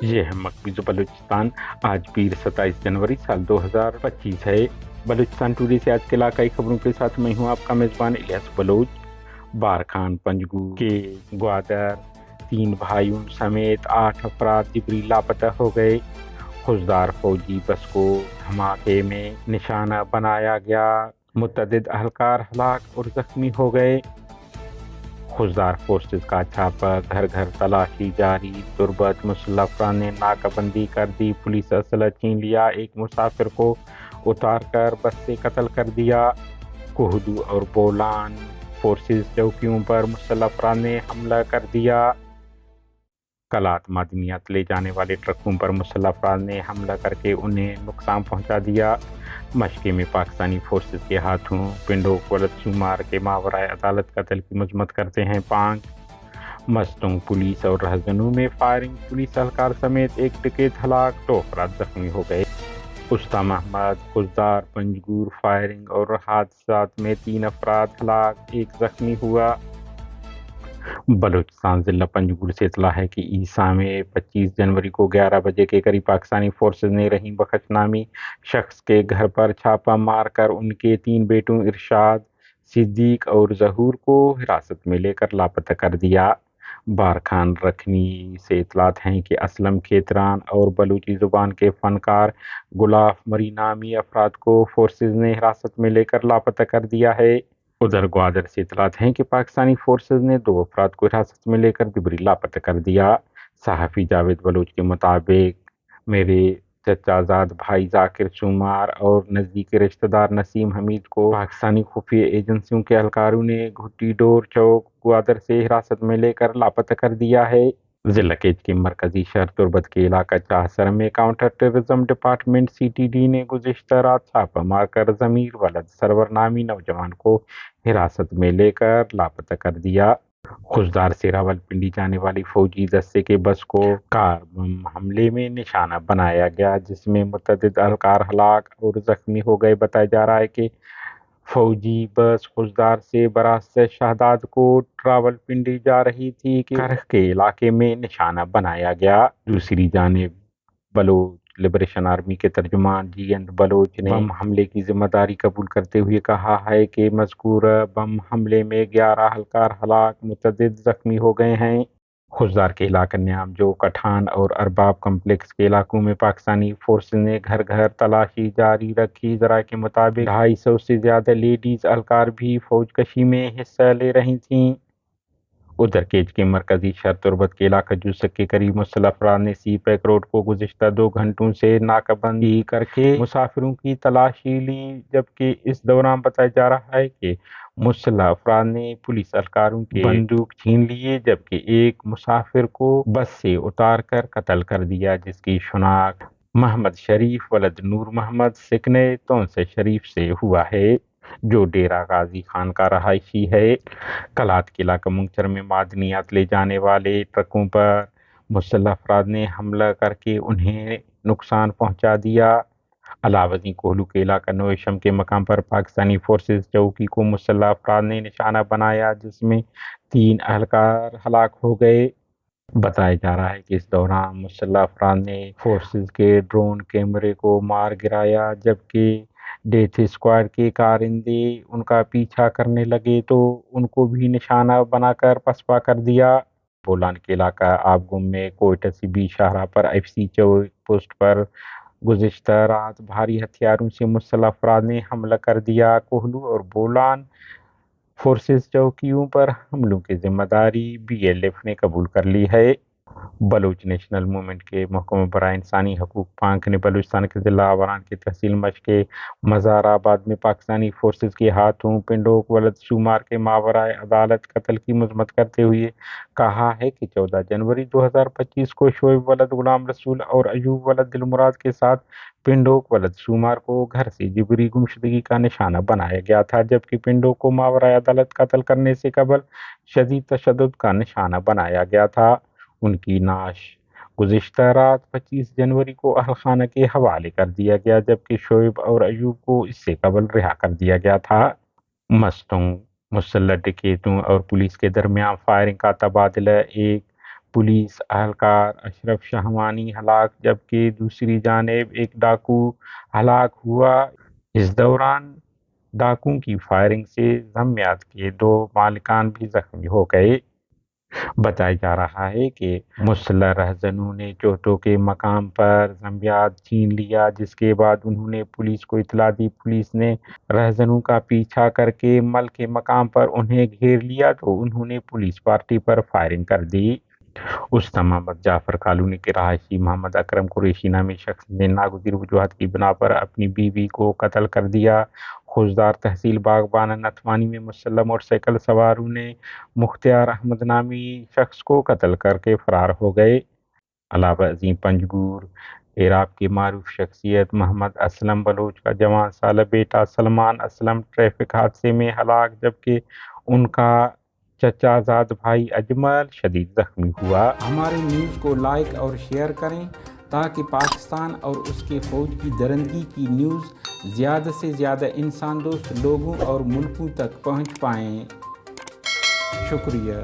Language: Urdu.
یہ ہے مقبوضہ بلوچستان۔ آج پیر 27 جنوری سال 2025 ہے۔ بلوچستان ٹوڈے سے آج کے علاقائی خبروں کے ساتھ میں ہوں آپ کا میزبان الیاس بلوچ۔ بارکھان پنجگور کے گوادر 3 بھائیوں سمیت 8 افراد جبری لاپتہ ہو گئے۔ خضدار فوجی بس کو دھماکے میں نشانہ بنایا گیا، متعدد اہلکار ہلاک اور زخمی ہو گئے۔ خضدار فورسز کا چھاپہ، گھر گھر تلاشی جاری، تربت مسلح افراد نے ناکہ بندی کر دی، پولیس اسلحہ چھین لیا، ایک مسافر کو اتار کر بس سے قتل کر دیا۔ کوہدو اور بولان فورسز چوکیوں پر مسلح افراد نے حملہ کر دیا۔ کلات معدنیات لے جانے والے ٹرکوں پر مسلح افراد نے حملہ کر کے انہیں نقصان پہنچا دیا۔ مشقے میں پاکستانی فورسز کے ہاتھوں پنڈوک ولد شمار کے ماورائے عدالت قتل کی مذمت کرتے ہیں 5۔ مستونگ پولیس اور رہزنوں میں فائرنگ، پولیس اہلکار سمیت ایک ڈکیت ہلاک، 2 افراد زخمی ہو گئے۔ استا محمد خضدار پنجگور فائرنگ اور حادثات میں 3 افراد ہلاک، 1 زخمی ہوا۔ بلوچستان ضلع پنجگور سے اطلاع ہے کہ عیسیٰ میں 25 جنوری کو 11 بجے کے قریب پاکستانی فورسز نے رحیم بخش نامی شخص کے گھر پر چھاپہ مار کر ان کے 3 بیٹوں ارشاد، صدیق اور ظہور کو حراست میں لے کر لاپتہ کر دیا۔ بارکھان رکھنی سے اطلاعات ہیں کہ اسلم کھیتران اور بلوچی زبان کے فنکار گلاف مری نامی افراد کو فورسز نے حراست میں لے کر لاپتہ کر دیا ہے۔ ادھر گوادر سے اطلاعات ہیں کہ پاکستانی فورسز نے 2 افراد کو حراست میں لے کر جبری لاپتہ کر دیا۔ صحافی جاوید بلوچ کے مطابق میرے چچا زاد بھائی ذاکر شمار اور نزدیکی رشتہ دار نسیم حمید کو پاکستانی خفیہ ایجنسیوں کے اہلکاروں نے گھٹی ڈور چوک گوادر سے حراست میں لے کر لاپتہ کر دیا ہے۔ ضلع کیچ کے مرکزی شہر تربت کے علاقہ چاہسر میں کاؤنٹر ٹیررزم ڈپارٹمنٹ CTD نے گزشتہ رات چھاپہ مار کر ضمیر ولد سرور نامی نوجوان کو حراست میں لے کر لاپتہ کر دیا۔ خضدار سے راولپنڈی جانے والی فوجی دستے کے بس کو کار بم حملے میں نشانہ بنایا گیا، جس میں متعدد اہلکار ہلاک اور زخمی ہو گئے۔ بتایا جا رہا ہے کہ فوجی بس خضدار سے براست شہداد کوٹ راولپنڈی جا رہی تھی کہ کرخ کے علاقے میں نشانہ بنایا گیا۔ دوسری جانب بلوچ لبریشن آرمی کے ترجمان GN بلوچ نے بم حملے کی ذمہ داری قبول کرتے ہوئے کہا ہے کہ مذکورہ بم حملے میں 11 اہلکار ہلاک، متعدد زخمی ہو گئے ہیں۔ خضدار کے علاقہ نیام جو کٹھان اور ارباب کمپلیکس کے علاقوں میں پاکستانی فورسز نے گھر گھر تلاشی جاری رکھی۔ ذرائع کے مطابق 250 سے زیادہ لیڈیز اہلکار بھی فوج کشی میں حصہ لے رہی تھیں۔ ادھر کیچ کے مرکزی شہر تربت کے علاقہ جوسک کے قریب مسلح افراد نے سی پیک روڈ کو گزشتہ 2 گھنٹوں سے ناکہ بندی کر کے مسافروں کی تلاشی لی، جبکہ اس دوران بتایا جا رہا ہے کہ مسلح افراد نے پولیس اہلکاروں کے بندوق چھین لیے، جبکہ ایک مسافر کو بس سے اتار کر قتل کر دیا، جس کی شناخت محمد شریف ولد نور محمد سکنے تونس شریف سے ہوا ہے، جو ڈیرہ غازی خان کا رہائشی ہے۔ کلات کے علاقہ منگچر میں معدنیات لے جانے والے ٹرکوں پر مسلح افراد نے حملہ کر کے انہیں نقصان پہنچا دیا۔ علاوہ ازیں کوہلو کے علاقہ نوشم کے مقام پر پاکستانی فورسز چوکی کو مسلح افراد نے نشانہ بنایا، جس میں 3 اہلکار ہلاک ہو گئے۔ بتایا جا رہا ہے کہ اس دوران مسلح افراد نے فورسز کے ڈرون کیمرے کو مار گرایا، جبکہ ڈیتھ اسکواڈ کے کارندے ان کا پیچھا کرنے لگے تو ان کو بھی نشانہ بنا کر پسپا کر دیا۔ بولان کے علاقہ آبگم میں کوئٹہ سبی شاہراہ پر FC چیک پوسٹ پر گزشتہ رات بھاری ہتھیاروں سے مسلح افراد نے حملہ کر دیا۔ کوہلو اور بولان فورسز چوکیوں پر حملوں کی ذمہ داری BLF نے قبول کر لی ہے۔ بلوچ نیشنل موومنٹ کے محکمہ برائے انسانی حقوق پانک نے بلوچستان کے ضلع آوران کی تحصیل مشق کے مزار آباد میں پاکستانی فورسز کے ہاتھوں پنڈوک ولد شمار کے ماورائے عدالت قتل کی مذمت کرتے ہوئے کہا ہے کہ 14 جنوری 2025 کو شعیب ولد غلام رسول اور ایوب ولد دلمراد کے ساتھ پنڈوک ولد شمار کو گھر سے جبری گمشدگی کا نشانہ بنایا گیا تھا، جبکہ پنڈوک کو ماورائے عدالت قتل کرنے سے قبل شدید تشدد کا نشانہ بنایا گیا تھا۔ ان کی نعش گزشتہ رات 25 جنوری کو اہل خانہ کے حوالے کر دیا گیا، جبکہ شعیب اور ایوب کو اس سے قبل رہا کر دیا گیا تھا۔ مستوں مسلح ڈکیتوں اور پولیس کے درمیان فائرنگ کا تبادلہ، ایک پولیس اہلکار اشرف شہوانی ہلاک جبکہ دوسری جانب ایک ڈاکو ہلاک ہوا۔ اس دوران ڈاکوؤں کی فائرنگ سے ضمیات کے 2 مالکان بھی زخمی ہو گئے۔ بتایا جا رہا ہے کہ مسلح رہزنوں نے چوٹوں کے مقام پر ضمیات چھین لیا، جس کے بعد انہوں نے پولیس کو اطلاع دی۔ پولیس نے رہزنوں کا پیچھا کرکے مل کے مقام پر انہیں گھیر لیا تو انہوں نے پولیس پارٹی پر فائرنگ کر دی۔ استا محمد جعفر کالونی کے رہائشی محمد اکرم قریشی نامی شخص نے ناگزیر وجوہات کی بنا پر اپنی بیوی کو قتل کر دیا۔ خوزدار تحصیل باغبانہ نتھوانی میں مسلح موٹر سائیکل سواروں نے مختار احمد نامی شخص کو قتل کر کے فرار ہو گئے۔ علاوہ ازیں پنجگور عراق کے معروف شخصیت محمد اسلم بلوچ کا جوان سالہ بیٹا سلمان اسلم ٹریفک حادثے میں ہلاک جبکہ ان کا چچا زاد بھائی اجمل شدید زخمی ہوا۔ ہمارے نیوز کو لائک اور شیئر کریں تاکہ پاکستان اور اس کے فوج کی درندگی کی نیوز زیادہ سے زیادہ انسان دوست لوگوں اور ملکوں تک پہنچ پائیں۔ شکریہ۔